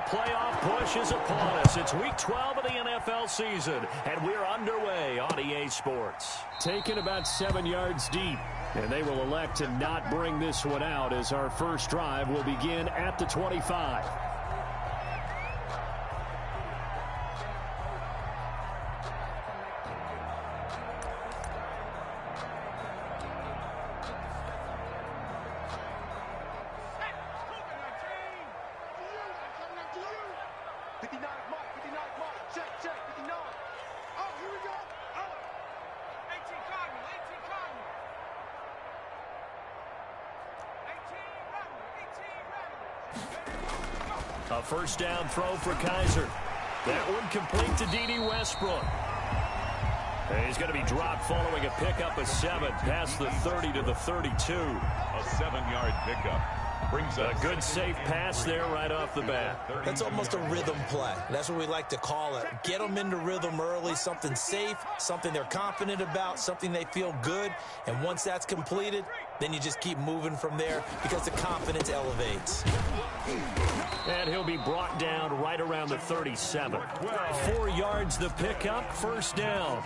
playoff push is upon us. It's Week 12 of the NFL season, and we're underway on EA Sports. Taken about 7 yards deep, and they will elect to not bring this one out as our first drive will begin at the 25. A first down throw for Kaiser. That one complete to D.D. Westbrook. And he's going to be dropped following a pickup of 7 past the 30 to the 32. A 7-yard pickup. Brings a good safe pass there right off the bat. That's almost a rhythm play. That's what we like to call it. Get them into rhythm early, something safe, something they're confident about, something they feel good. And once that's completed, then you just keep moving from there because the confidence elevates. And he'll be brought down right around the 37. 4 yards the pickup, first down.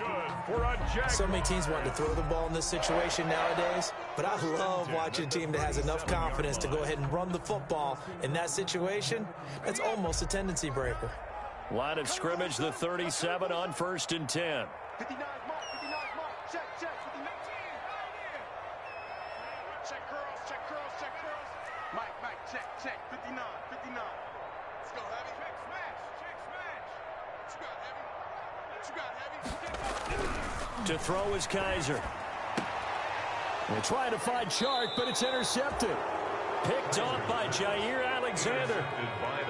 So many teams want to throw the ball in this situation nowadays, but I love watching a team that has enough confidence to go ahead and run the football in that situation. That's almost a tendency breaker. Line of scrimmage, the 37 on 1st and 10. 59 mark, check, 59. Check curls. Mike, check, 59. Let's go, Heavy. Check smash. What you got, Heavy? To throw is Kaiser. They try to find Chark, but it's intercepted. Picked off by Jair Alexander.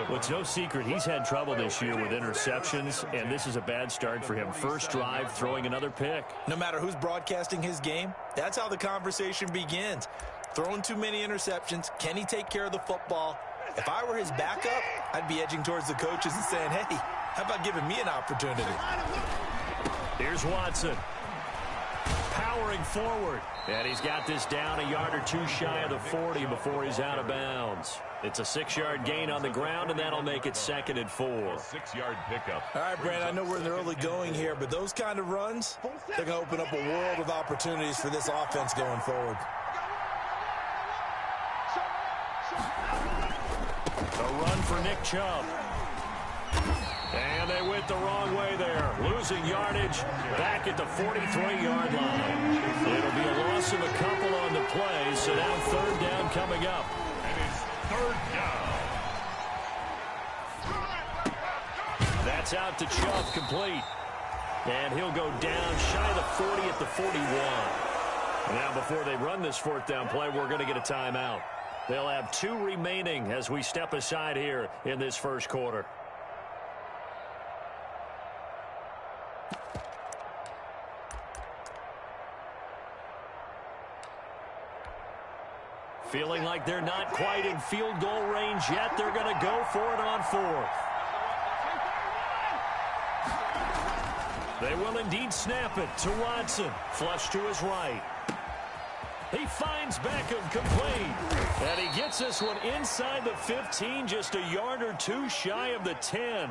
Well, it's no secret he's had trouble this year with interceptions, and this is a bad start for him. First drive, throwing another pick. No matter who's broadcasting his game, that's how the conversation begins. Throwing too many interceptions. Can he take care of the football? If I were his backup, I'd be edging towards the coaches and saying, hey, how about giving me an opportunity? Here's Watson. Powering forward. And he's got this down a yard or 2 shy of the 40 before he's out of bounds. It's a 6-yard gain on the ground, and that'll make it 2nd and 4. 6-yard pickup. All right, Brandon, I know we're in the early going here, but those kind of runs, they're going to open up a world of opportunities for this offense going forward. A run for Nick Chubb. And they went the wrong way there. Losing yardage back at the 43-yard line. It'll be a loss of a couple on the play, so now 3rd down coming up. And it's 3rd down. That's out to Chubb, complete. And he'll go down shy of the 40 at the 41. Now before they run this 4th down play, we're going to get a timeout. They'll have 2 remaining as we step aside here in this first quarter. Feeling like they're not quite in field goal range yet. They're going to go for it on 4th. They will indeed snap it to Watson. Flush to his right. He finds Beckham, complete. And he gets this one inside the 15, just a yard or 2 shy of the 10.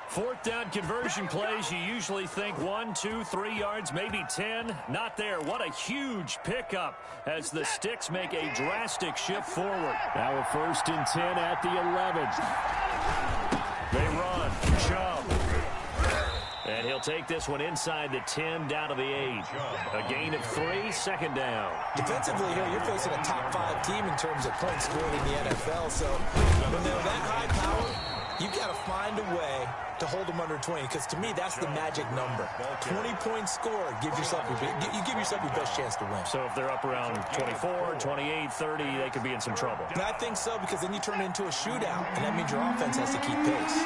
4th down conversion plays, you usually think 1, 2, 3 yards, maybe 10. Not there. What a huge pickup as the Sticks make a drastic shift forward. Now a 1st and 10 at the 11. They run. Chubb. And he'll take this one inside the 10 down to the 8. A gain of 3, 2nd down. Defensively here, you're facing a top 5 team in terms of points scored in the NFL. So when they're that high power, you've got to find a way to hold them under 20, because to me, that's the magic number. 20 points scored, you give yourself your best chance to win. So if they're up around 24, 28, 30, they could be in some trouble. And I think so, because then you turn it into a shootout, and that means your offense has to keep pace.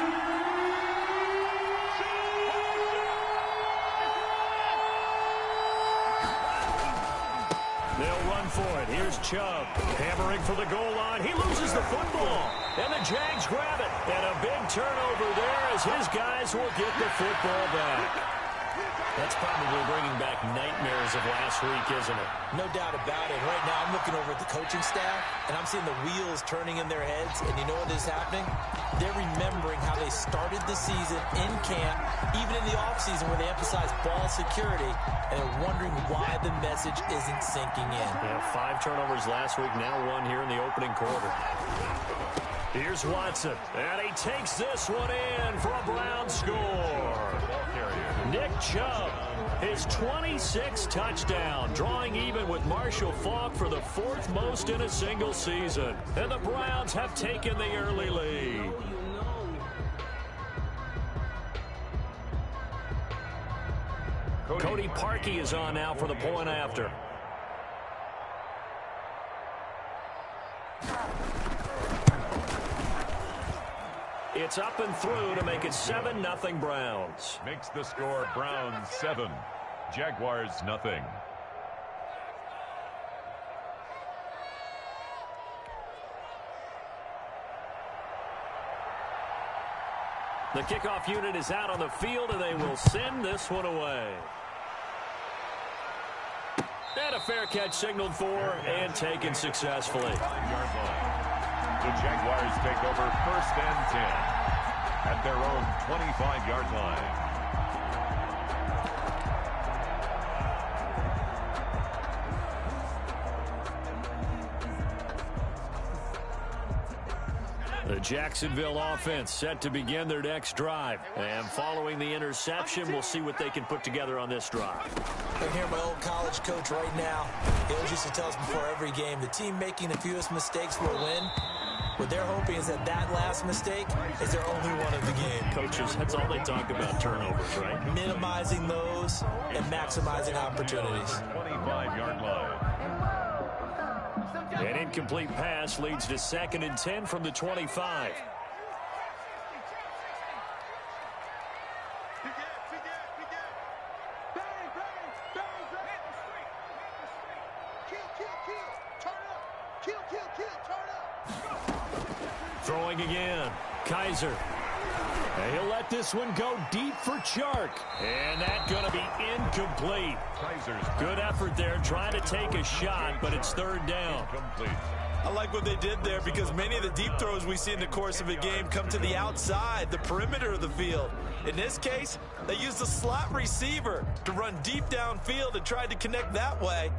They'll run for it. Here's Chubb. Hammering for the goal line. He loses the football. And the Jags grab it. And a big turnover there as his guys will get the football back. That's probably bringing back nightmares of last week, isn't it? No doubt about it. Right now, I'm looking over at the coaching staff, and I'm seeing the wheels turning in their heads. And you know what is happening? They're remembering how they started the season in camp, even in the offseason where they emphasized ball security, and they're wondering why the message isn't sinking in. Yeah, 5 turnovers last week, now 1 here in the opening quarter. Here's Watson, and he takes this one in for a Brown score. Nick Chubb, his 26th touchdown, drawing even with Marshall Faulk for the 4th most in a single season. And the Browns have taken the early lead. Cody Parkey is on now for the point after. It's up and through to make it 7-0 Browns. Makes the score Browns 7, Jaguars nothing. The kickoff unit is out on the field, and they will send this one away. And a fair catch signaled for and taken successfully. 5-yard line. The Jaguars take over 1st and 10 at their own 25-yard line. The Jacksonville offense set to begin their next drive. And following the interception, we'll see what they can put together on this drive. I hear my old college coach right now. He always used to tell us before every game, the team making the fewest mistakes will win. What they're hoping is that last mistake is their only one of the game. Coaches, that's all they talk about, turnovers, right? Minimizing those and maximizing opportunities. 25-yard line. An incomplete pass leads to 2nd and 10 from the 25. Throwing again. Kaiser. And he'll let this one go deep for Chark. And that's going to be incomplete. Good effort there trying to take a shot, but it's 3rd down. Complete. I like what they did there because many of the deep throws we see in the course of a game come to the outside, the perimeter of the field. In this case, they used the slot receiver to run deep downfield and tried to connect that way.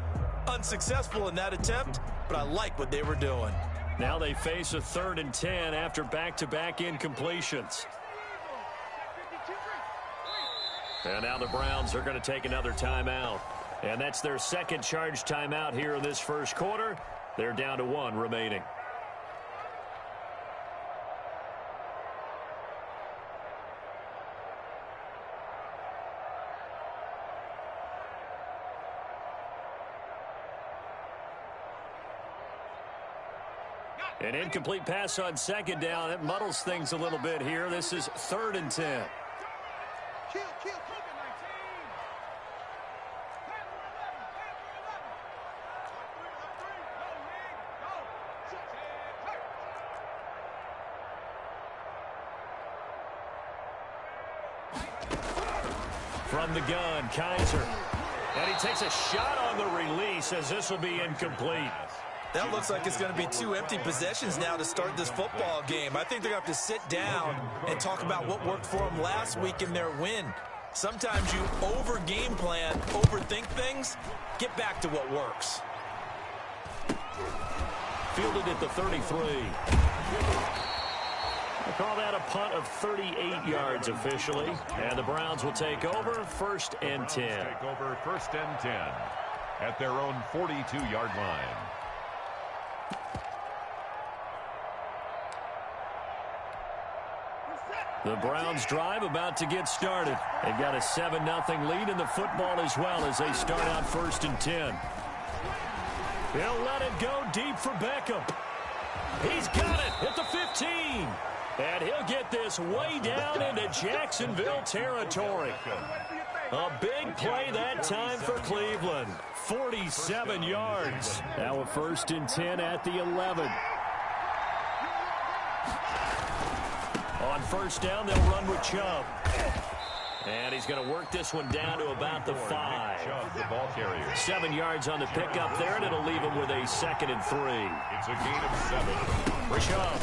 Unsuccessful in that attempt, but I like what they were doing. Now they face a 3rd and 10 after back-to-back incompletions. And now the Browns are going to take another timeout. And that's their 2nd charge timeout here in this 1st quarter. They're down to 1 remaining. An incomplete pass on 2nd down. It muddles things a little bit here. This is 3rd and 10. From the gun, Kaiser. And he takes a shot on the release as this will be incomplete. That looks like it's going to be 2 empty possessions now to start this football game. I think they're going to have to sit down and talk about what worked for them last week in their win. Sometimes you over-game plan, overthink things. Get back to what works. Fielded at the 33. I call that a punt of 38 yards officially. And the Browns will take over 1st and 10. Take over 1st and 10 at their own 42-yard line. The Browns drive about to get started. They've got a 7-0 lead in the football as well as they start out 1st and 10. He'll let it go deep for Beckham. He's got it at the 15. And he'll get this way down into Jacksonville territory. A big play that time for Cleveland. 47 yards. Now a 1st and 10 at the 11. On 1st down, they'll run with Chubb. And he's going to work this one down to about the 5. The ball carrier. 7 yards on the pickup there, and it'll leave him with a 2nd and 3. It's a gain of 7. Chubb.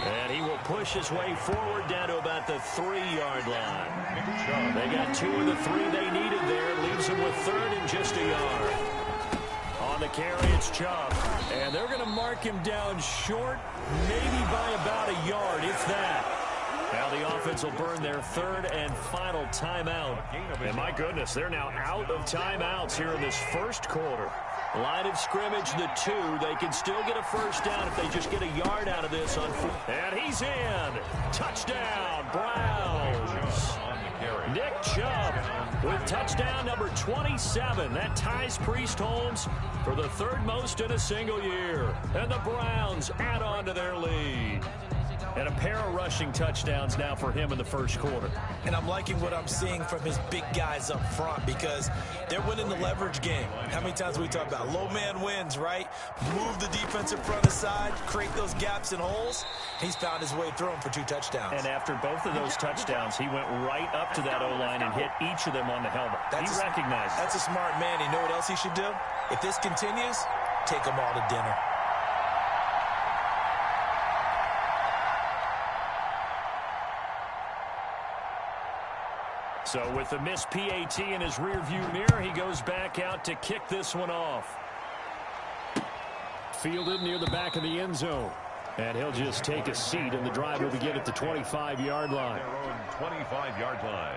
And he will push his way forward down to about the 3-yard line. They got 2 of the 3 they needed there. Leaves them with 3rd and just a yard. On the carry, it's Chubb. And they're going to mark him down short, maybe by about a yard, if that. Now the offense will burn their 3rd and final timeout. And my goodness, they're now out of timeouts here in this first quarter. Line of scrimmage, the 2. They can still get a first down if they just get a yard out of this. And he's in. Touchdown, Browns. Nick Chubb with touchdown number 27. That ties Priest Holmes for the 3rd most in a single year. And the Browns add on to their lead. And a pair of rushing touchdowns now for him in the first quarter. And I'm liking what I'm seeing from his big guys up front because they're winning the leverage game. How many times we talk about low man wins, right? Move the defensive front aside, create those gaps and holes. He's found his way through them for 2 touchdowns. And after both of those touchdowns, he went right up to that O-line and hit each of them on the helmet. He recognized it. That's a smart man. You know what else he should do? If this continues, take them all to dinner. So with the missed PAT in his rearview mirror, he goes back out to kick this one off. Fielded near the back of the end zone. And he'll just take a seat, and the drive will begin at the 25-yard line. Their own 25-yard line.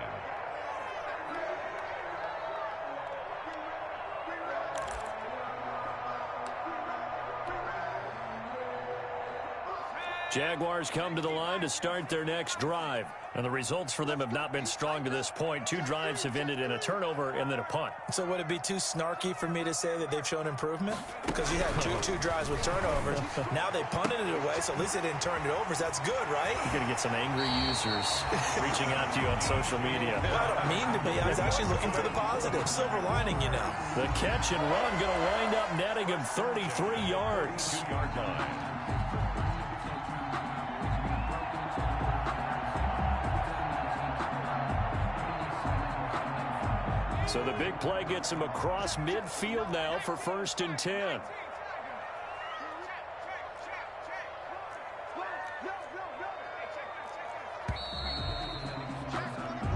Jaguars come to the line to start their next drive. And the results for them have not been strong to this point. 2 drives have ended in a turnover and then a punt. So would it be too snarky for me to say that they've shown improvement? Because you had two drives with turnovers. Now they punted it away, so at least they didn't turn it over. So that's good, right? You're going to get some angry users reaching out to you on social media. I don't mean to be. I was actually looking for the positive. Silver lining, you know. The catch and run going to wind up netting him 33 yards. 2-yard line. So the big play gets him across midfield now for 1st and 10.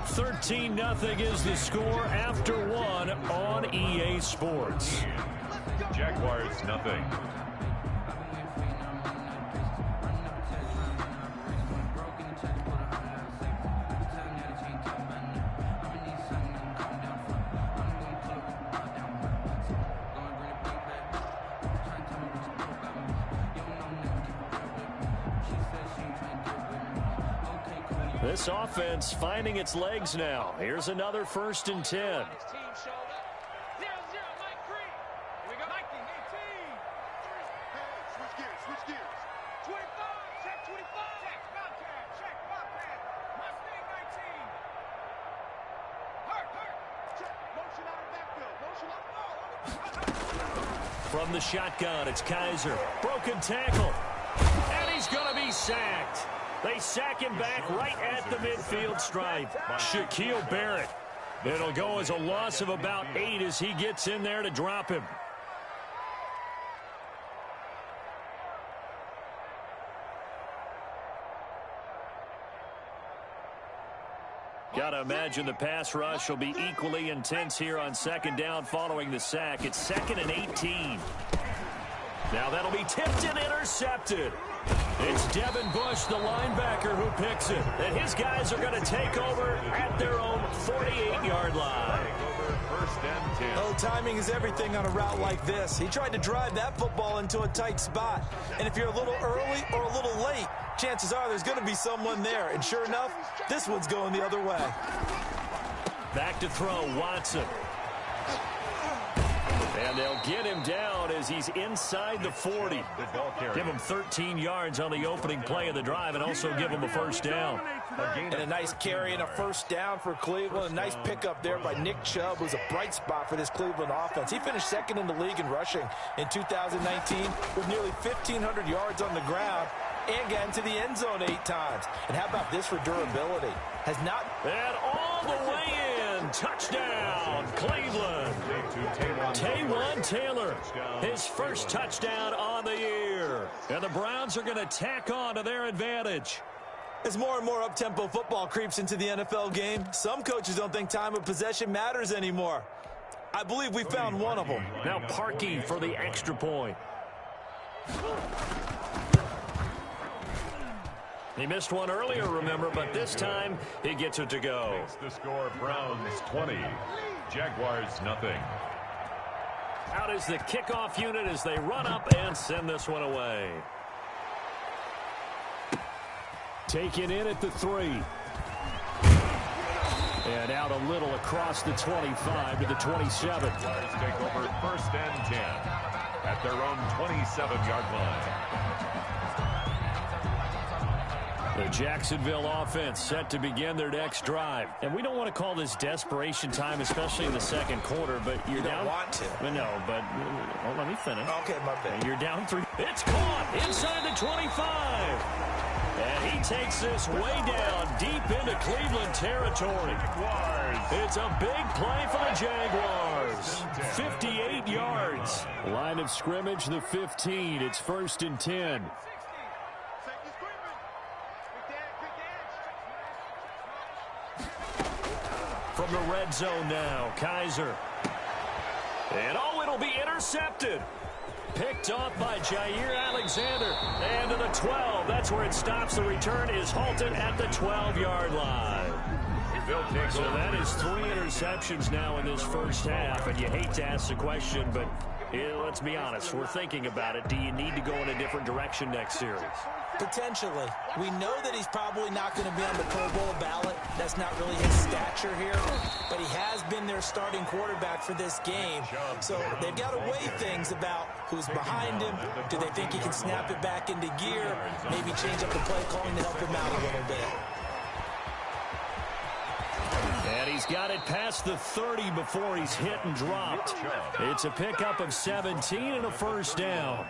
13-0 is the score after 1 on EA Sports. Jaguars, nothing. This offense finding its legs now. Here's another 1st and 10. From the shotgun, it's Kaiser. Broken tackle. And he's going to be sacked. They sack him back right at the midfield stripe. Shaquille Barrett. It'll go as a loss of about 8 as he gets in there to drop him. Got to imagine the pass rush will be equally intense here on 2nd down following the sack. It's 2nd and 18. Now that'll be tipped and intercepted. It's Devin Bush, the linebacker, who picks it. And his guys are going to take over at their own 48-yard line. Oh, timing is everything on a route like this. He tried to drive that football into a tight spot. And if you're a little early or a little late, chances are there's going to be someone there. And sure enough, this one's going the other way. Back to throw, Watson. And they'll get him down as he's inside the 40. Give him 13 yards on the opening play of the drive and also give him a first down. And a nice carry and a first down for Cleveland. A nice pickup there by Nick Chubb, who's a bright spot for this Cleveland offense. He finished 2nd in the league in rushing in 2019 with nearly 1,500 yards on the ground. and got into the end zone 8 times. And how about this for durability? Has not... And all the way in. Touchdown, Cleveland. Taywan Taylor, his first touchdown on the year. And the Browns are going to tack on to their advantage. As more and more up-tempo football creeps into the NFL game, some coaches don't think time of possession matters anymore. I believe we found one of them. Now Parkey for the extra point. He missed one earlier, remember, but this time he gets it to go. Makes the score Browns 20, Jaguars nothing. Out is the kickoff unit as they run up and send this one away. Taken in at the 3. And out a little across the 25 to the 27. Jaguars take over 1st and 10 at their own 27-yard line. The Jacksonville offense set to begin their next drive. And we don't want to call this desperation time, especially in the second quarter, but you're down. You don't want to. No, but let me finish. Okay, my bad. You're down 3. It's caught inside the 25. And he takes this way down deep into Cleveland territory. It's a big play for the Jaguars. 58 yards. Line of scrimmage, the 15. It's 1st and 10. From the red zone now, Kaiser. And it'll be intercepted. Picked off by Jair Alexander. And to the 12. That's where it stops. The return is halted at the 12-yard line. So that is 3 interceptions now in this first half. And you hate to ask the question, but let's be honest. We're thinking about it. Do you need to go in a different direction next series? Potentially. We know that he's probably not going to be on the Pro Bowl ballot. That's not really his stature here. But he has been their starting quarterback for this game. So they've got to weigh things about who's behind him. Do they think he can snap it back into gear? Maybe change up the play calling to help him out a little bit. And he's got it past the 30 before he's hit and dropped. It's a pickup of 17 and a first down.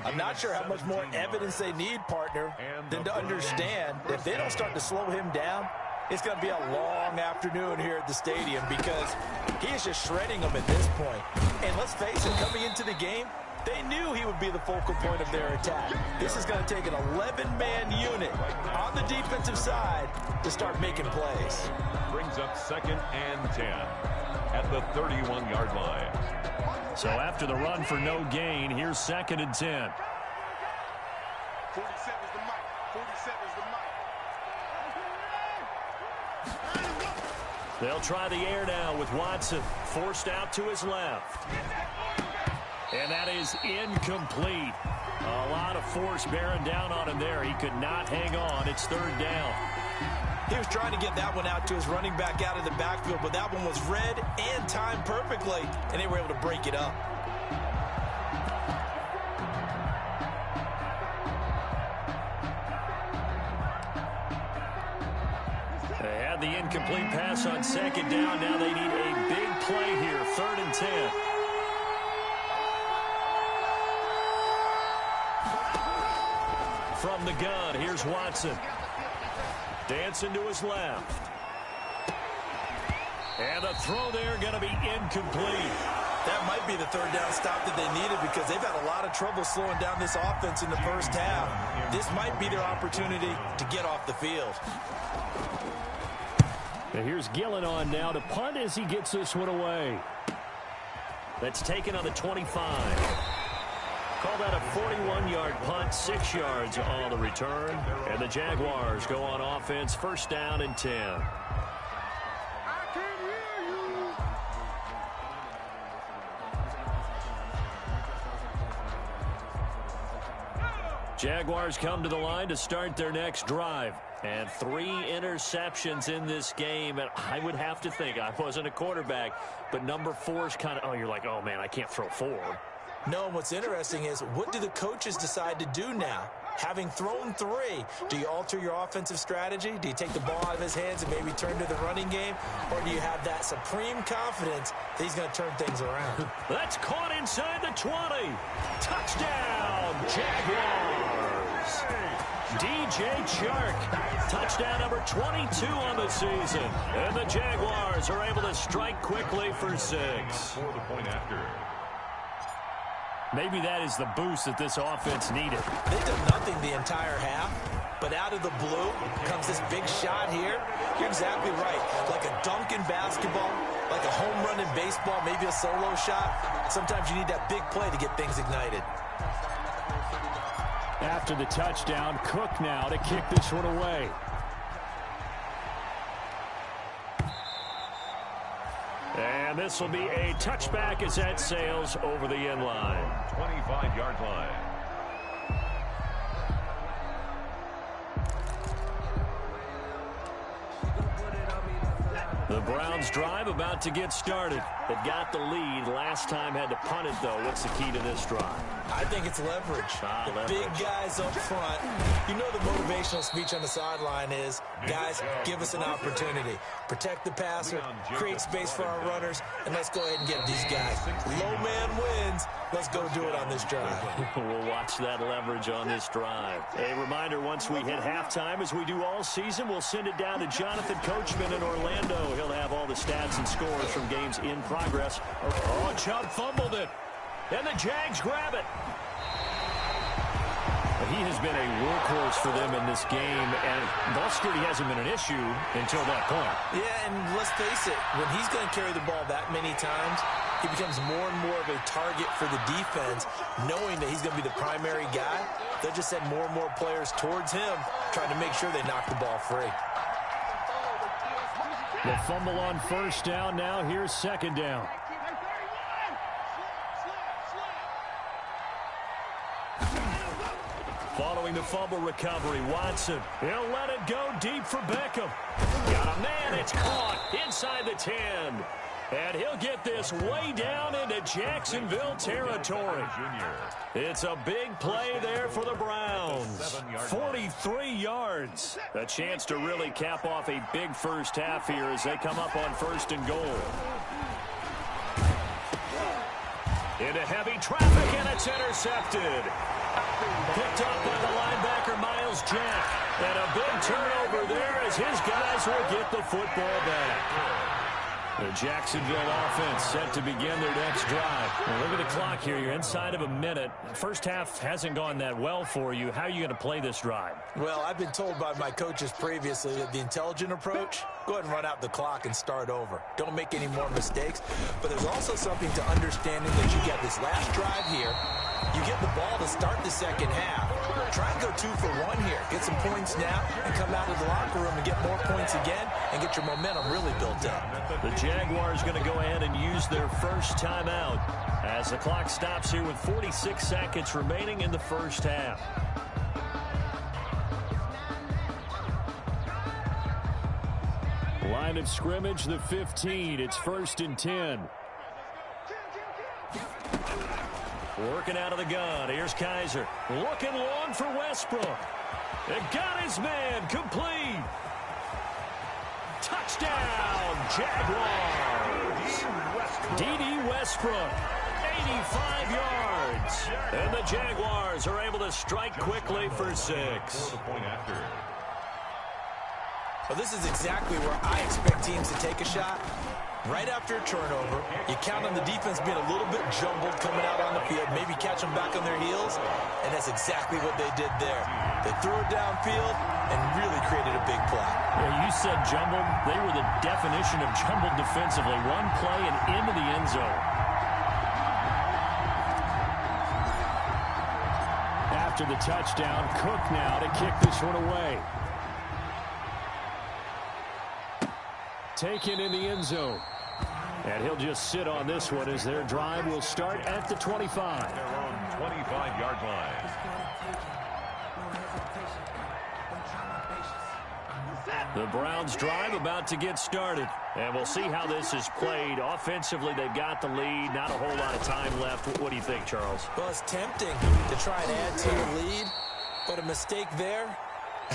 I'm not sure how much more evidence they need, partner, than to understand that if they don't start to slow him down, it's going to be a long afternoon here at the stadium because he is just shredding them at this point. And let's face it, coming into the game, they knew he would be the focal point of their attack. This is going to take an 11-man unit on the defensive side to start making plays. Brings up 2nd and 10 at the 31-yard line. So after the run for no gain, here's 2nd and 10. 47's the mic. 47's the mic. They'll try the air now with Watson forced out to his left. And that is incomplete. A lot of force bearing down on him there. He could not hang on. It's 3rd down. He was trying to get that one out to his running back out of the backfield, but that one was read and timed perfectly, and they were able to break it up. They had the incomplete pass on 2nd down. Now they need a big play here. 3rd and 10. From the gun, here's Watson. Dancing to his left. And the throw there going to be incomplete. That might be the 3rd down stop that they needed because they've had a lot of trouble slowing down this offense in the first half. This might be their opportunity to get off the field. And here's Gillen on now to punt as he gets this one away. That's taken on the 25. Call that a 41-yard punt, 6 yards on the return. And the Jaguars go on offense, 1st down and 10. Jaguars come to the line to start their next drive. And 3 interceptions in this game. And I would have to think, I wasn't a quarterback, but number 4 is kind of, oh, you're like, oh, man, I can't throw 4. No, what's interesting is what do the coaches decide to do now? Having thrown 3, do you alter your offensive strategy? Do you take the ball out of his hands and maybe turn to the running game? Or do you have that supreme confidence that he's going to turn things around? That's caught inside the 20. Touchdown, Jaguars. DJ Chark. Touchdown number 22 on the season. And the Jaguars are able to strike quickly for 6. For the point after. Maybe that is the boost that this offense needed. They've done nothing the entire half, but out of the blue comes this big shot here. You're exactly right. Like a dunk in basketball, like a home run in baseball, maybe a solo shot. Sometimes you need that big play to get things ignited. After the touchdown, Cook now to kick this one away. And this will be a touchback as that sails over the end line. 25-yard line. The Browns drive about to get started. They've got the lead. Last time had to punt it, though. What's the key to this drive? I think it's leverage. The big guys up front. You know the motivational speech on the sideline is, guys, give us an opportunity. Protect the passer, create space for our runners, and let's go ahead and get these guys. Low man wins. Let's go do it on this drive. We'll watch that leverage on this drive. A reminder, once we hit halftime, as we do all season, we'll send it down to Jonathan Coachman in Orlando. He'll have all the stats and scores from games in progress. Oh, Chubb fumbled it. And the Jags grab it. He has been a workhorse for them in this game, and ball security hasn't been an issue until that point. Yeah, and let's face it, when he's going to carry the ball that many times, he becomes more and more of a target for the defense, knowing that he's going to be the primary guy. They'll just send more and more players towards him, trying to make sure they knock the ball free. The fumble on first down. Now here's second down. Following the fumble recovery, Watson. He'll let it go deep for Beckham. Got a man. It's caught inside the 10. And he'll get this way down into Jacksonville territory. It's a big play there for the Browns. 43 yards. A chance to really cap off a big first half here as they come up on first and goal. Into heavy traffic, and it's intercepted. Picked up by the linebacker, Miles Jack. And a big turnover there as his guys will get the football back. The Jacksonville offense set to begin their next drive. Well, look at the clock here. You're inside of a minute. First half hasn't gone that well for you. How are you going to play this drive? Well, I've been told by my coaches previously that the intelligent approach, go ahead and run out the clock and start over. Don't make any more mistakes. But there's also something to understanding that you get this last drive here. You get the ball to start the second half. Try and go 2 for 1 here. Get some points now and come out of the locker room and get more points again and get your momentum really built up. The Jaguars going to go ahead and use their first timeout as the clock stops here with 46 seconds remaining in the first half. Line of scrimmage, the 15. It's 1st and 10. Working out of the gun. Here's Kaiser. Looking long for Westbrook. It got his man. Complete. Touchdown, Jaguars. D.D. Westbrook, 85 yards. And the Jaguars are able to strike quickly for 6. Well, this is exactly where I expect teams to take a shot. Right after a turnover, you count on the defense being a little bit jumbled coming out on the field, maybe catch them back on their heels, and that's exactly what they did there. They threw it downfield and really created a big play. Yeah, you said jumbled. They were the definition of jumbled defensively. One play and into the end zone. After the touchdown, Cook now to kick this one away. Taken in the end zone. And he'll just sit on this one as their drive will start at the 25. Their own 25-yard line. The Browns drive about to get started. And we'll see how this is played. Offensively, they've got the lead. Not a whole lot of time left. What do you think, Charles? Well, it's tempting to try and add to the lead, but a mistake there,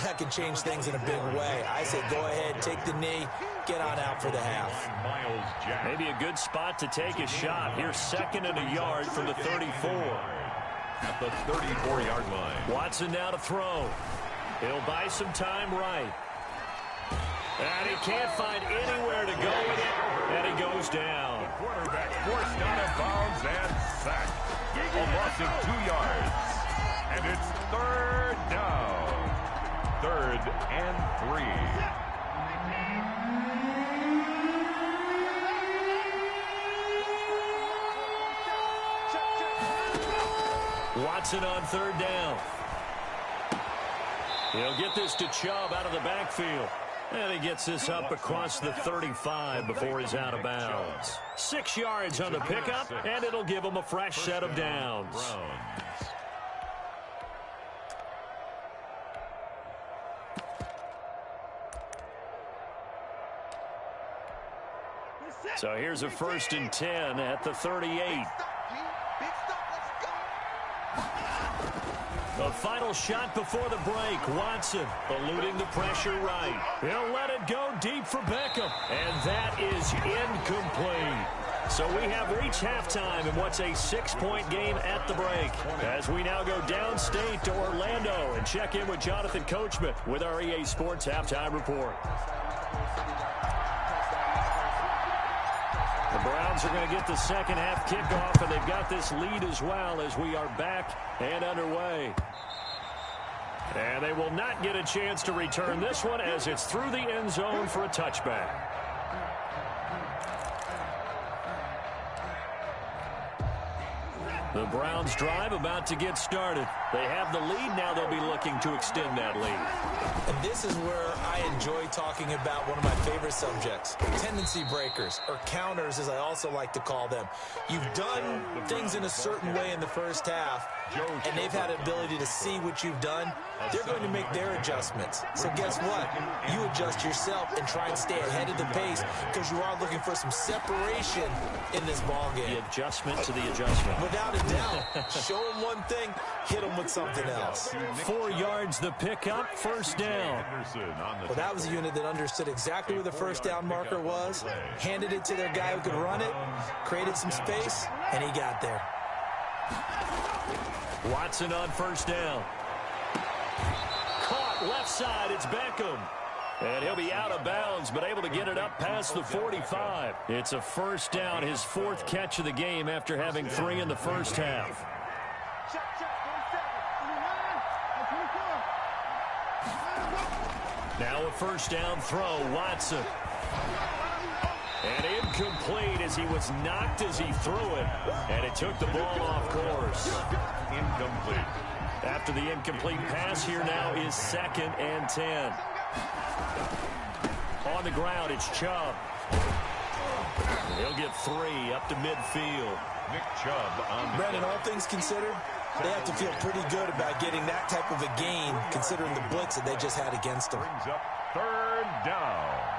that can change things in a big way. I say go ahead, take the knee, get on out for the half. Maybe a good spot to take a shot. Here's 2nd and a yard from the 34. At the 34-yard line. Watson now to throw. He'll buy some time right. And he can't find anywhere to go with it, and he goes down. The quarterback forced out of bounds and sacked. A loss of 2 yards. And it's third down. 3rd and 3. Watson on 3rd down. He'll get this to Chubb out of the backfield. And he gets this up across the 35 before he's out of bounds. 6 yards on the pickup, and it'll give him a fresh set of downs. So here's a 1st and 10 at the 38. The final shot before the break. Watson eluding the pressure right. He'll let it go deep for Beckham. And that is incomplete. So we have reached halftime in what's a 6-point game at the break. As we now go downstate to Orlando and check in with Jonathan Coachman with our EA Sports Halftime Report. The Browns are going to get the second half kickoff, and they've got this lead as well as we are back and underway. And they will not get a chance to return this one as it's through the end zone for a touchback. The Browns drive about to get started. They have the lead. Now they'll be looking to extend that lead. And this is where I enjoy talking about one of my favorite subjects, tendency breakers, or counters as I also like to call them. You've done things in a certain way in the first half, and they've had an ability to see what you've done. They're going to make their adjustments. So guess what? You adjust yourself and try and stay ahead of the pace because you are looking for some separation in this ball game. The adjustment to the adjustment. Without a doubt. Show them one thing, hit them with something else. 4 yards the pickup, 1st down. Well, that was a unit that understood exactly where the first down marker was, handed it to their guy who could run it, created some space, and he got there. Watson on 1st down. Caught left side, it's Beckham. And he'll be out of bounds, but able to get it up past the 45. It's a 1st down, his 4th catch of the game after having 3 in the first half. Now a 1st down throw, Watson. And incomplete as he was knocked as he threw it. And it took the ball off course. Incomplete. After the incomplete pass, here now is 2nd and 10. On the ground, it's Chubb. He'll get 3 up to midfield. Nick Chubb on the Brandon, all things considered, they have to feel pretty good about getting that type of a gain, considering the blitz that they just had against them. brings up 3rd down.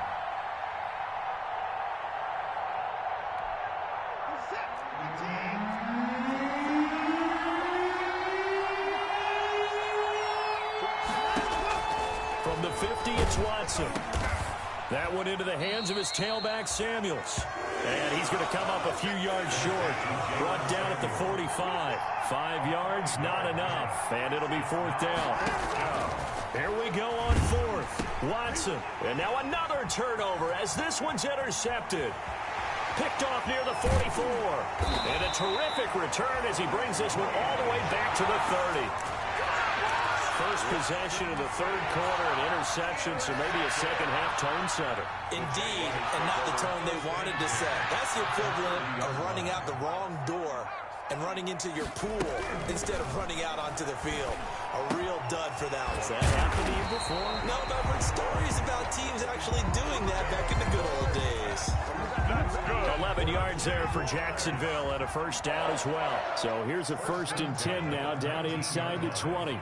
From the 50, it's Watson. That one into the hands of his tailback, Samuels. And he's going to come up a few yards short. Brought down at the 45. 5 yards, not enough. And it'll be 4th down. Here we go on 4th. Watson. And now another turnover as this one's intercepted. Picked off near the 44. And a terrific return as he brings this one all the way back to the 30. First possession of the 3rd quarter, an interception, so maybe a second-half tone setter. Indeed, and not the tone they wanted to set. That's the equivalent of running out the wrong door and running into your pool instead of running out onto the field. A real dud for that one. Has that happened to you before? No, but I've heard stories about teams actually doing that back in the good old days. That's good. 11 yards there for Jacksonville and a 1st down as well. So here's a 1st and 10 now down inside the 20.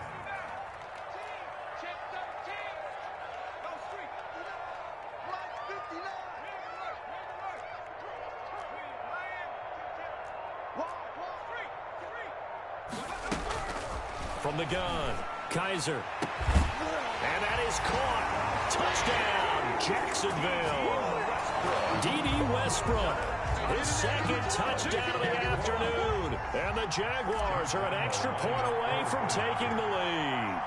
From the gun, Kaiser. And that is caught. Touchdown, Jacksonville. D.D. Westbrook, his 2nd touchdown of the afternoon. And the Jaguars are an extra point away from taking the lead.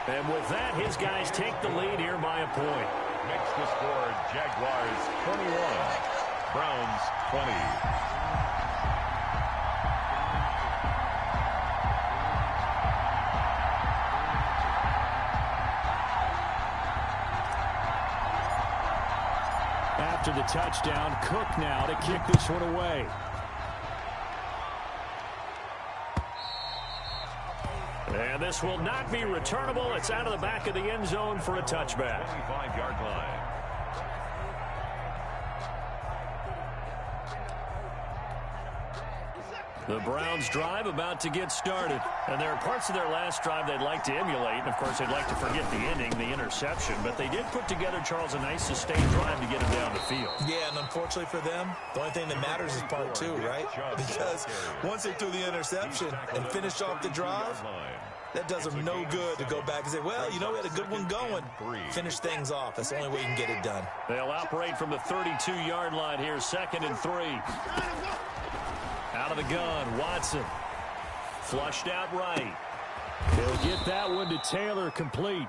And with that, his guys take the lead here by a point. Makes the score Jaguars 21, Browns 20. After the touchdown, Cook now to kick this one away. And this will not be returnable. It's out of the back of the end zone for a touchback. 25-yard line. The Browns drive about to get started. And there are parts of their last drive they'd like to emulate. And, of course, they'd like to forget the ending, the interception. But they did put together, Charles, a nice sustained drive to get them down the field. Yeah, and unfortunately for them, the only thing that matters is part two, right? Because once they threw the interception and finished off the drive, that does them no good to go back and say, well, you know, we had a good one going. Finish things off. That's the only way you can get it done. They'll operate from the 32-yard line here, 2nd and 3. Out of the gun, Watson. Flushed out right. He'll get that one to Taylor, complete.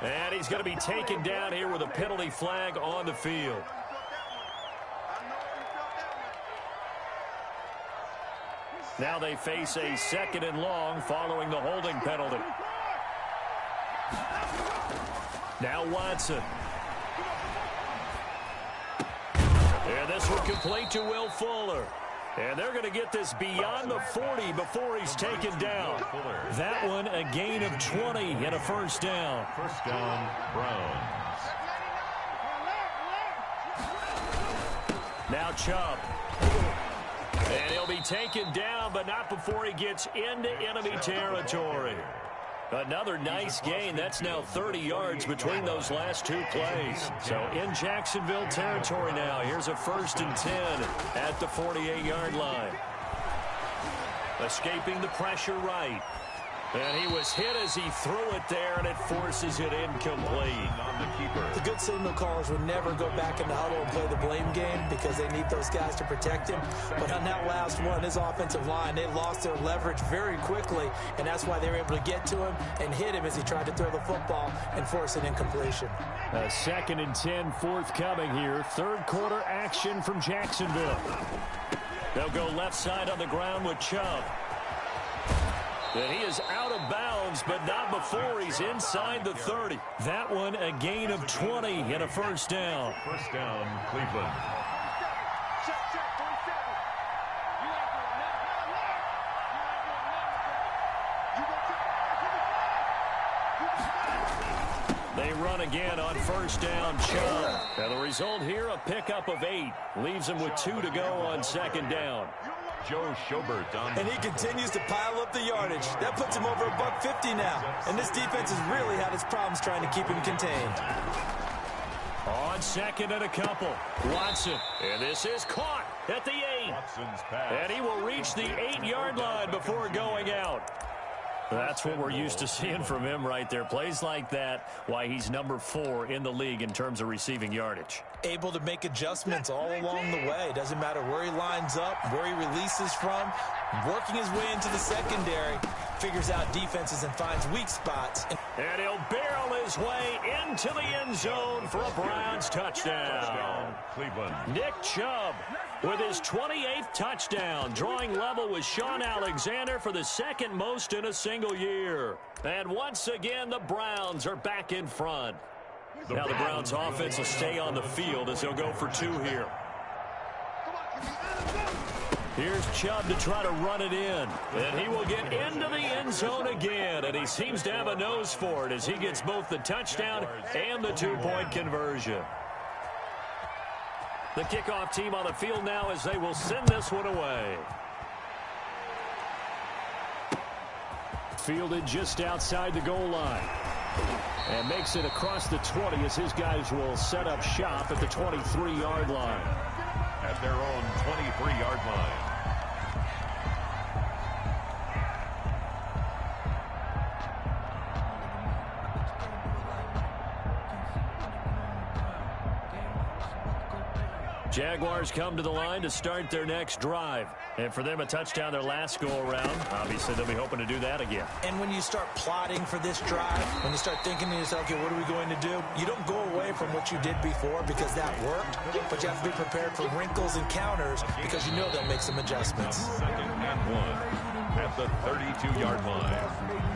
And he's going to be taken down here with a penalty flag on the field. Now they face a 2nd and long following the holding penalty. Now Watson. And this one complete to Will Fuller. And they're going to get this beyond the 40 before he's taken down. That one a gain of 20 and a first down. First down, Browns. Now Chubb. And he'll be taken down, but not before he gets into enemy territory. Another nice gain. That's now 30 yards between those last two plays. So in Jacksonville territory now. Here's a 1st and 10 at the 48-yard line. Escaping the pressure right. And he was hit as he threw it there, and it forces it incomplete. On the keeper. The good signal callers would never go back in the huddle and play the blame game because they need those guys to protect him. But on that last one, his offensive line, they lost their leverage very quickly, and that's why they were able to get to him and hit him as he tried to throw the football and force an incompletion. A 2nd and 10 forthcoming here. 3rd quarter action from Jacksonville. They'll go left side on the ground with Chubb. And he is out of bounds, but not before he's inside the 30. That one a gain of 20 and a first down. First down, Cleveland. They run again on first down, Chubb. And the result here, a pickup of 8. Leaves him with 2 to go on 2nd down. Joe Schobert on. And he continues to pile up the yardage. That puts him over $150 now. And this defense has really had its problems trying to keep him contained. On 2nd and a couple. Watson. And this is caught at the 8. Watson's pass. And he will reach the 8-yard line before going out. That's what we're used to seeing from him right there. Plays like that, why he's number 4 in the league in terms of receiving yardage. Able to make adjustments all along the way. Doesn't matter where he lines up, where he releases from. Working his way into the secondary. Figures out defenses and finds weak spots. And he'll barrel his way into the end zone for a Browns touchdown. Cleveland. Nick Chubb with his 28th touchdown, drawing level with Sean Alexander for the 2nd most in a single year. And once again, the Browns are back in front. Now the Browns offense will stay on the field as they'll go for 2 here. Here's Chubb to try to run it in. And he will get into the end zone again. And he seems to have a nose for it as he gets both the touchdown and the 2-point conversion. The kickoff team on the field now as they will send this one away. Fielded just outside the goal line. And makes it across the 20 as his guys will set up shop at the 23-yard line. At their own 23-yard line. Jaguars come to the line to start their next drive. And for them, a touchdown their last go-around. Obviously, they'll be hoping to do that again. And when you start plotting for this drive, when you start thinking to yourself, okay, what are we going to do? You don't go away from what you did before because that worked, but you have to be prepared for wrinkles and counters because you know they'll make some adjustments. 2nd and 1 at the 32-yard line.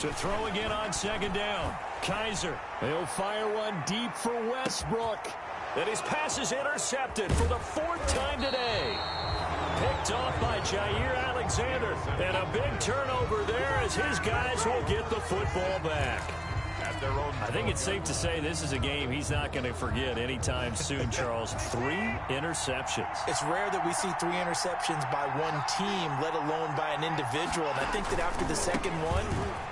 To throw again on 2nd down. Kaiser. He'll fire one deep for Westbrook. And his pass is intercepted for the 4th time today. Picked off by Jair Alexander. And a big turnover there as his guys will get the football back. I think it's safe to say this is a game he's not going to forget anytime soon, Charles. 3 interceptions. It's rare that we see 3 interceptions by one team, let alone by an individual. And I think that after the second one,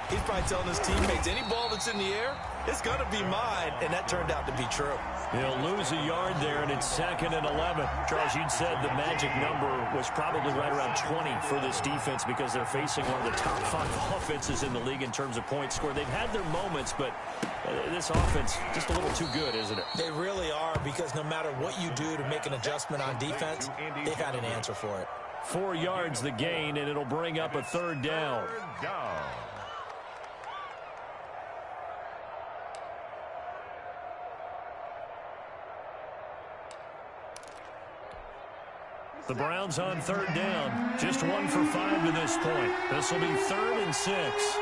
he's probably telling his teammates, any ball that's in the air, it's going to be mine. And that turned out to be true. He'll lose a yard there, and it's 2nd and 11. Charles, you'd said the magic number was probably right around 20 for this defense because they're facing one of the top 5 offenses in the league in terms of points scored. They've had their moments, but this offense just a little too good, isn't it? They really are, because no matter what you do to make an adjustment on defense, they've got an answer for it. 4 yards the gain, and it'll bring up a 3rd down. The Browns on 3rd down. Just 1 for 5 to this point. This will be 3rd and 6.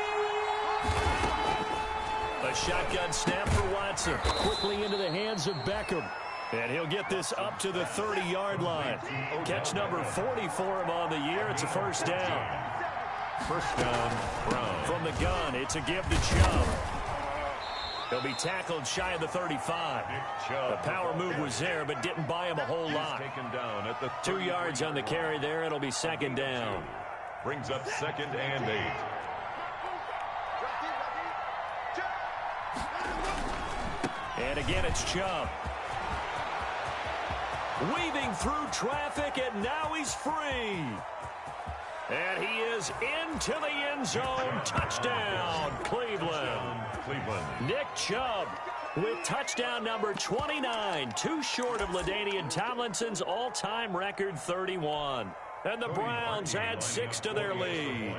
A shotgun snap for Watson. Quickly into the hands of Beckham. And he'll get this up to the 30-yard line. Catch number 40 for him on the year. It's a 1st down. 1st down, Brown. From the gun, it's a give to Chubb. He'll be tackled shy of the 35. The power move was there, but didn't buy him a whole lot. Taken down at the 2 yards on the carry there. It'll be 2nd down. Brings up 2nd and 8. And again, it's Chubb. Weaving through traffic, and now he's free. And he is into the end zone. Touchdown, Cleveland. Nick Chubb with touchdown number 29. Too short of LaDainian Tomlinson's all-time record 31. And the Browns add 6 to their lead.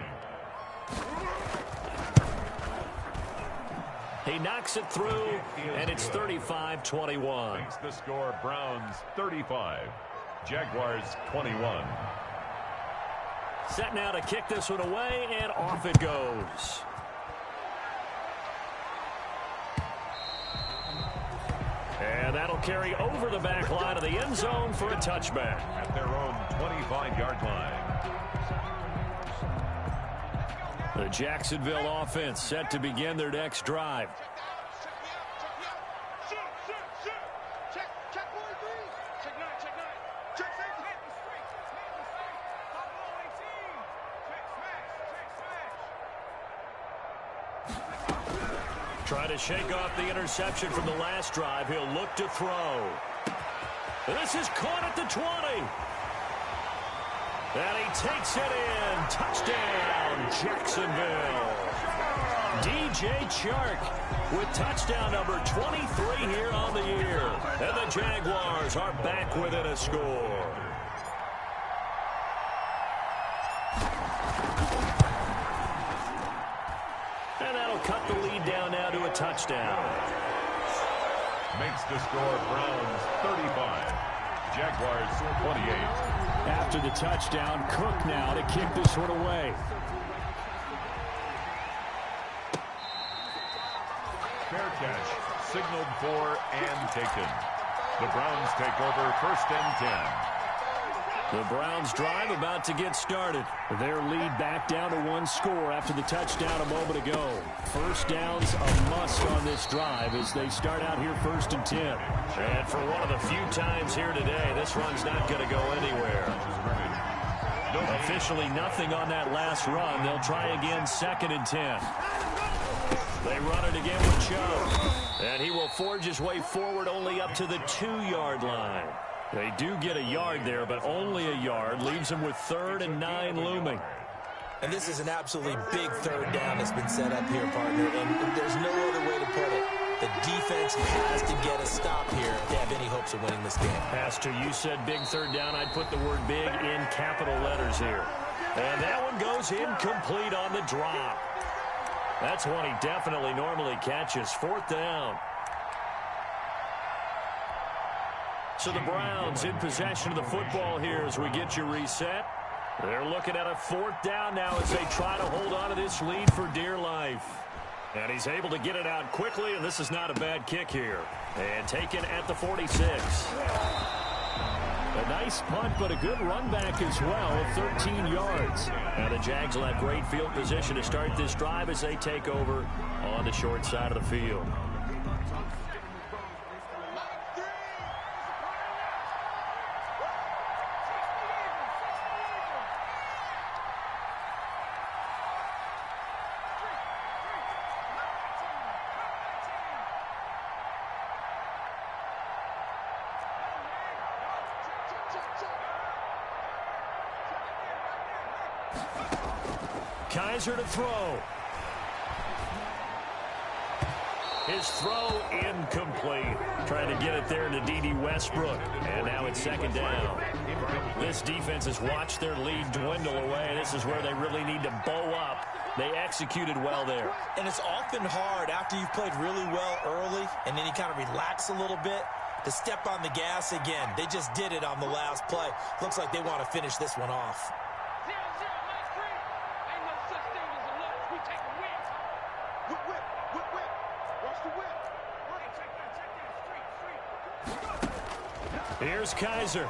He knocks it through, and it's 35-21. Makes the score Browns 35. Jaguars 21. Set now to kick this one away, and off it goes. And that'll carry over the back line of the end zone for a touchback. At their own 25-yard line. The Jacksonville offense set to begin their next drive. Trying to shake off the interception from the last drive. He'll look to throw. This is caught at the 20. And he takes it in. Touchdown, Jacksonville. DJ Chark with touchdown number 23 here on the year. And the Jaguars are back within a score. And that'll cut the lead down now to a touchdown. Makes the score Browns 35. Jaguars 28. After the touchdown, Cook now to kick this one away. Fair catch, signaled for and taken. The Browns take over 1st and 10. The Browns drive about to get started. Their lead back down to 1 score after the touchdown a moment ago. 1st down's a must on this drive as they start out here 1st and 10. And for one of the few times here today, this run's not going to go anywhere. Officially nothing on that last run. They'll try again 2nd and 10. They run it again with Chubb. And he will forge his way forward only up to the 2-yard line. They do get a yard there, but only a yard. Leaves them with 3rd and 9 looming. And this is an absolutely big third down that's been set up here, partner, and there's no other way to put it. The defense has to get a stop here if they have any hopes of winning this game. Pastor, you said big third down. I'd put the word big in capital letters here. And that one goes incomplete on the drop. That's one he definitely normally catches. Fourth down. So the Browns in possession of the football here as we get you reset. They're looking at a fourth down now as they try to hold on to this lead for dear life. And he's able to get it out quickly, and this is not a bad kick here. And taken at the 46. A nice punt, but a good run back as well of 13 yards. Now the Jags will have great field position to start this drive as they take over on the short side of the field. Kaiser to throw. His throw incomplete. Trying to get it there to D.D. Westbrook. And now it's second down. This defense has watched their lead dwindle away. This is where they really need to bow up. They executed well there. And it's often hard after you've played really well early and then you kind of relax a little bit to step on the gas again. They just did it on the last play. Looks like they want to finish this one off. Here's Kaiser.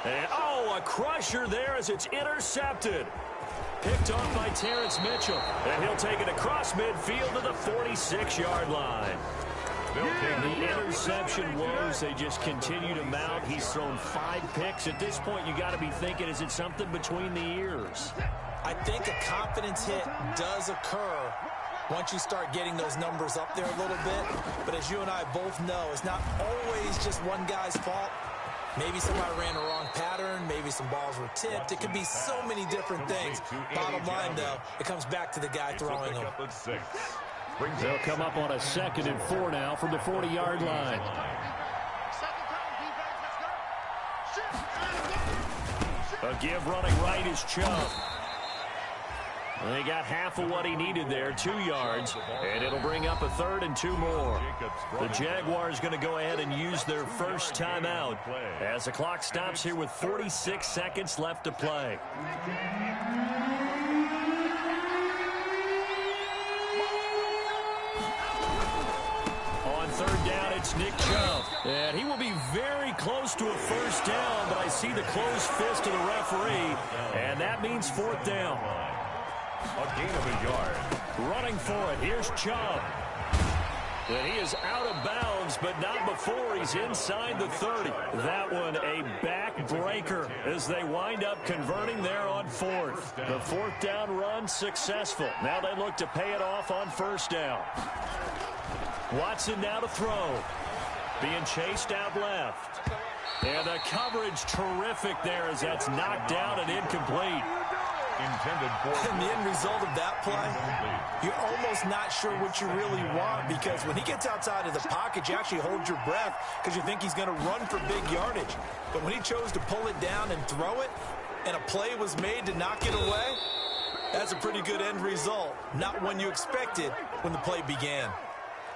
And, a crusher there as it's intercepted. Picked off by Terrence Mitchell. And he'll take it across midfield to the 46-yard line. The interception woes, they just continue to mount. He's thrown 5 picks. At this point, you got to be thinking, is it something between the ears? I think a confidence hit does occur once you start getting those numbers up there a little bit. But as you and I both know, it's not always just one guy's fault. Maybe somebody ran a wrong pattern. Maybe some balls were tipped. It could be so many different things. Bottom line, though, it comes back to the guy throwing them. They'll come up on a 2nd and 4 now from the 40-yard line. A give running right is Chubb. They got half of what he needed there, 2 yards, and it'll bring up a 3rd and 2 more. The Jaguars going to go ahead and use their first timeout as the clock stops here with 46 seconds left to play. On 3rd down, it's Nick Chubb, and he will be very close to a first down, but I see the closed fist of the referee, and that means 4th down. A gain of a yard. Running for it. Here's Chubb. And he is out of bounds, but not before he's inside the 30. That one a backbreaker as they wind up converting there on 4th. The 4th down run successful. Now they look to pay it off on 1st down. Watson now to throw. Being chased out left. And the coverage terrific there as that's knocked down and incomplete. Intended for. And the end result of that play, you're almost not sure what you really want, because when he gets outside of the pocket, you actually hold your breath because you think he's going to run for big yardage. But when he chose to pull it down and throw it, and a play was made to knock it away, that's a pretty good end result. Not one you expected when the play began.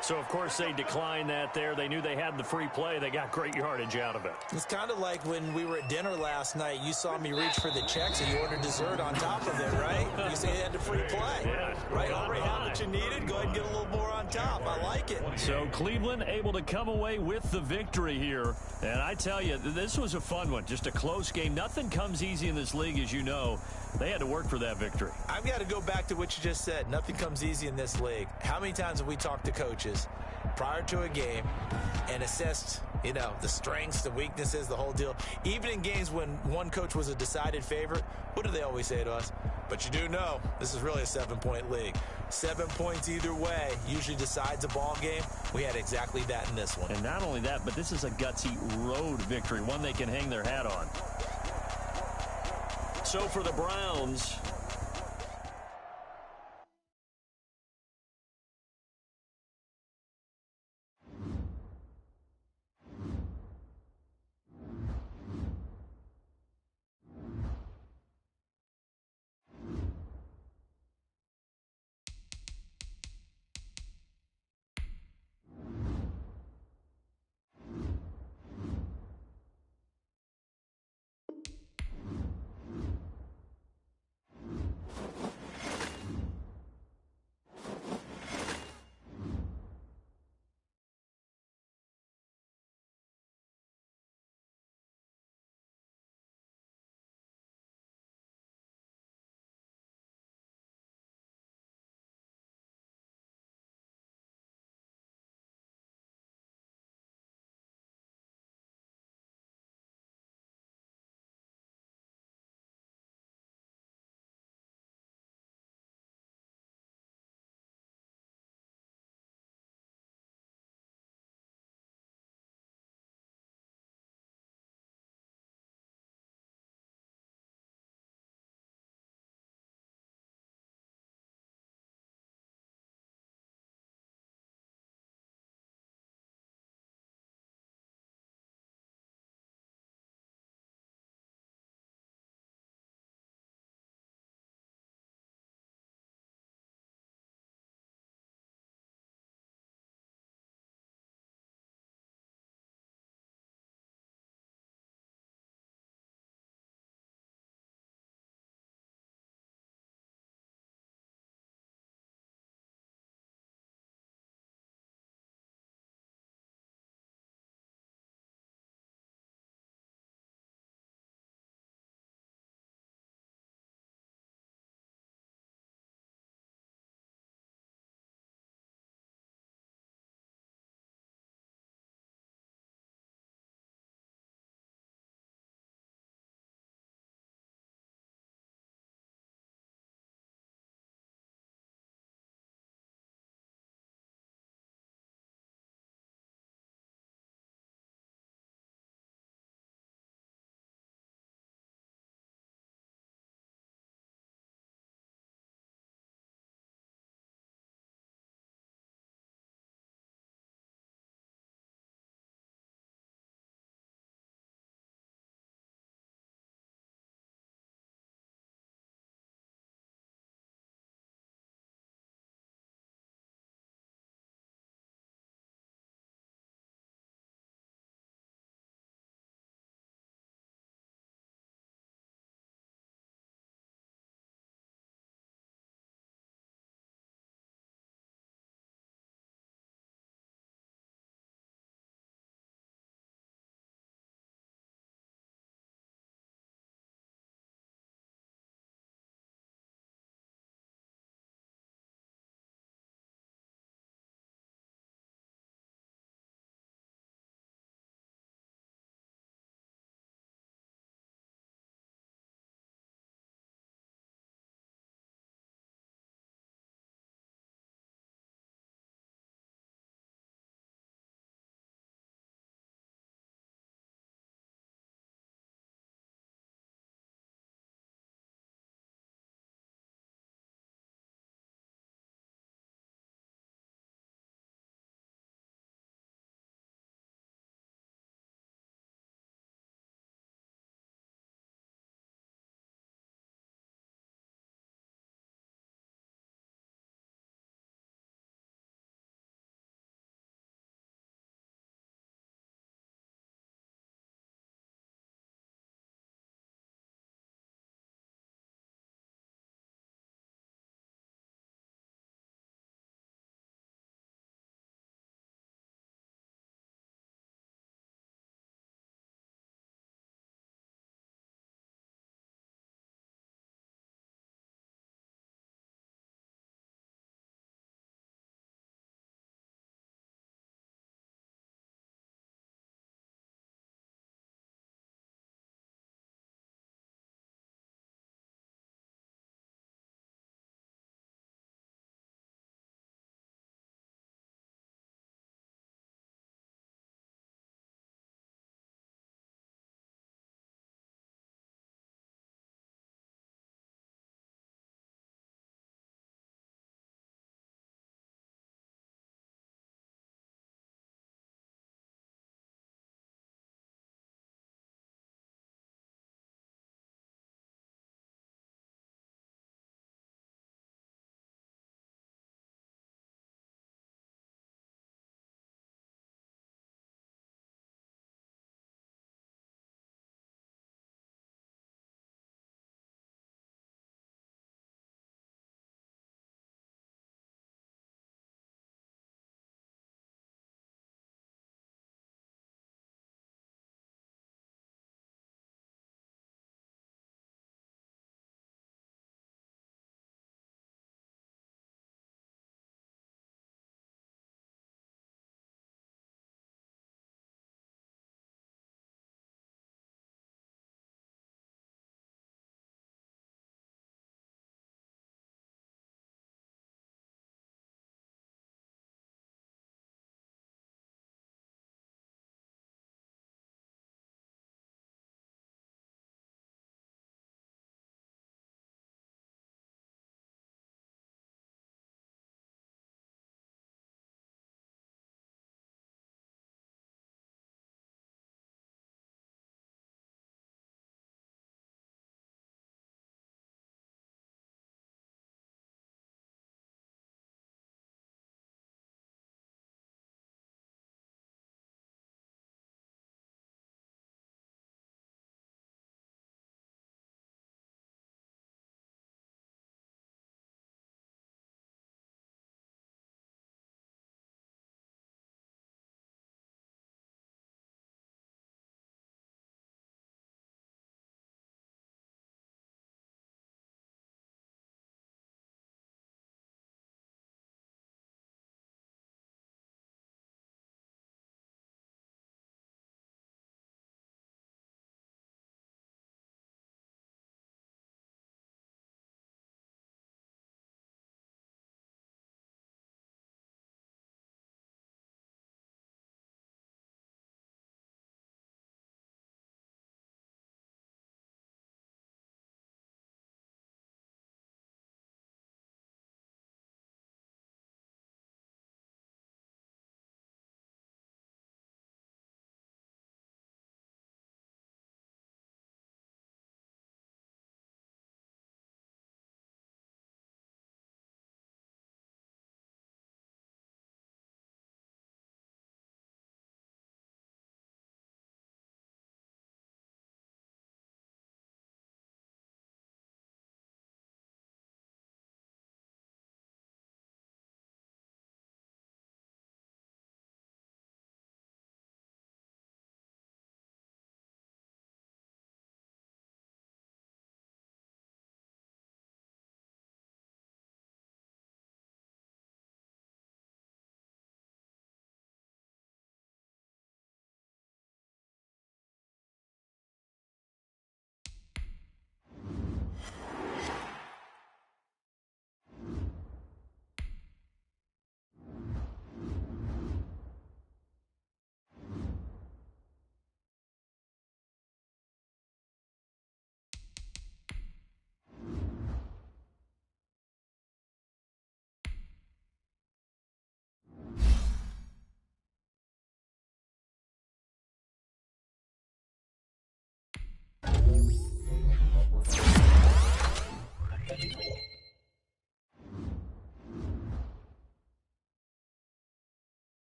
So, of course, they declined that there. They knew they had the free play. They got great yardage out of it. It's kind of like when we were at dinner last night. You saw me reach for the checks and you ordered dessert on top of it, right? You say you had the free play. Yeah, right? Already had what you needed. Go ahead and get a little more on top. I like it. So, Cleveland able to come away with the victory here. And I tell you, this was a fun one. Just a close game. Nothing comes easy in this league, as you know. They had to work for that victory. I've got to go back to what you just said. Nothing comes easy in this league. How many times have we talked to coaches coaches prior to a game and assessed, the strengths, the weaknesses, the whole deal. Even in games when one coach was a decided favorite, what do they always say to us? But you do know this is really a 7-point league. 7 points either way usually decides a ball game. We had exactly that in this one. And not only that, but this is a gutsy road victory, one they can hang their hat on. So for the Browns,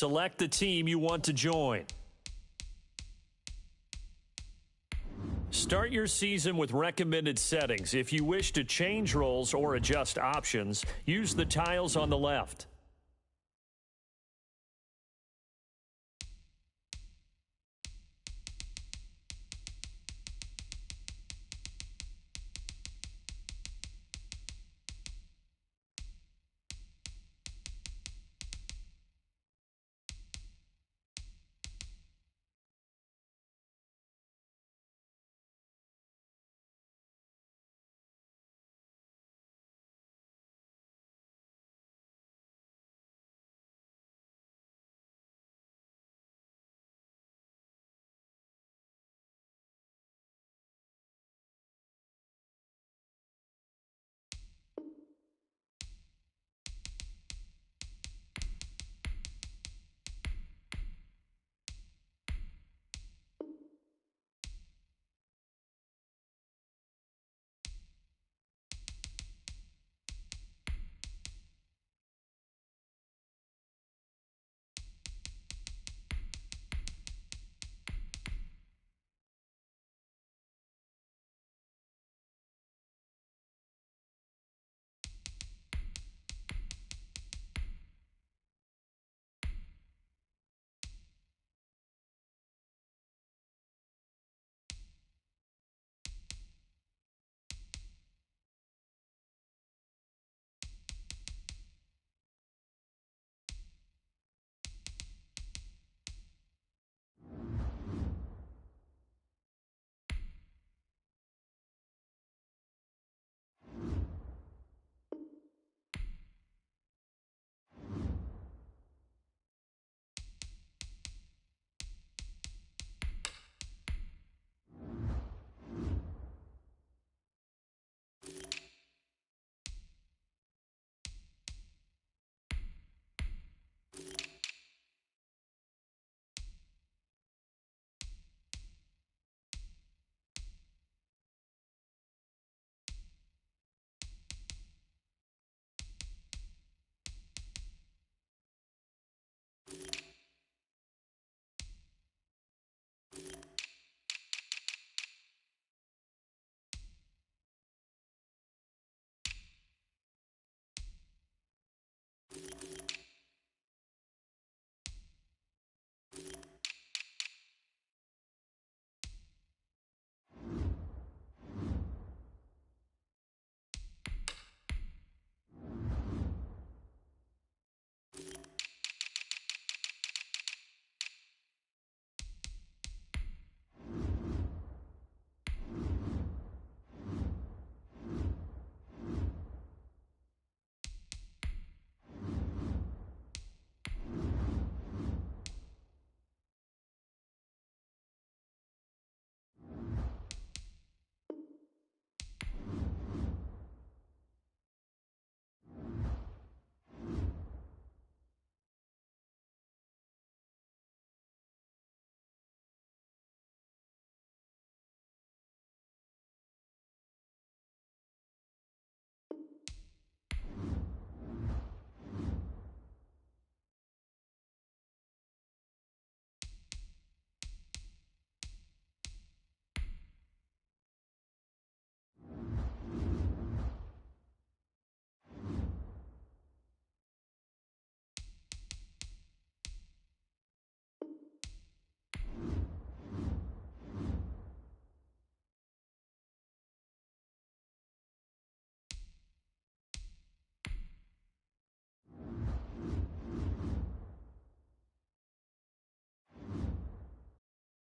select the team you want to join. Start your season with recommended settings. If you wish to change roles or adjust options, use the tiles on the left.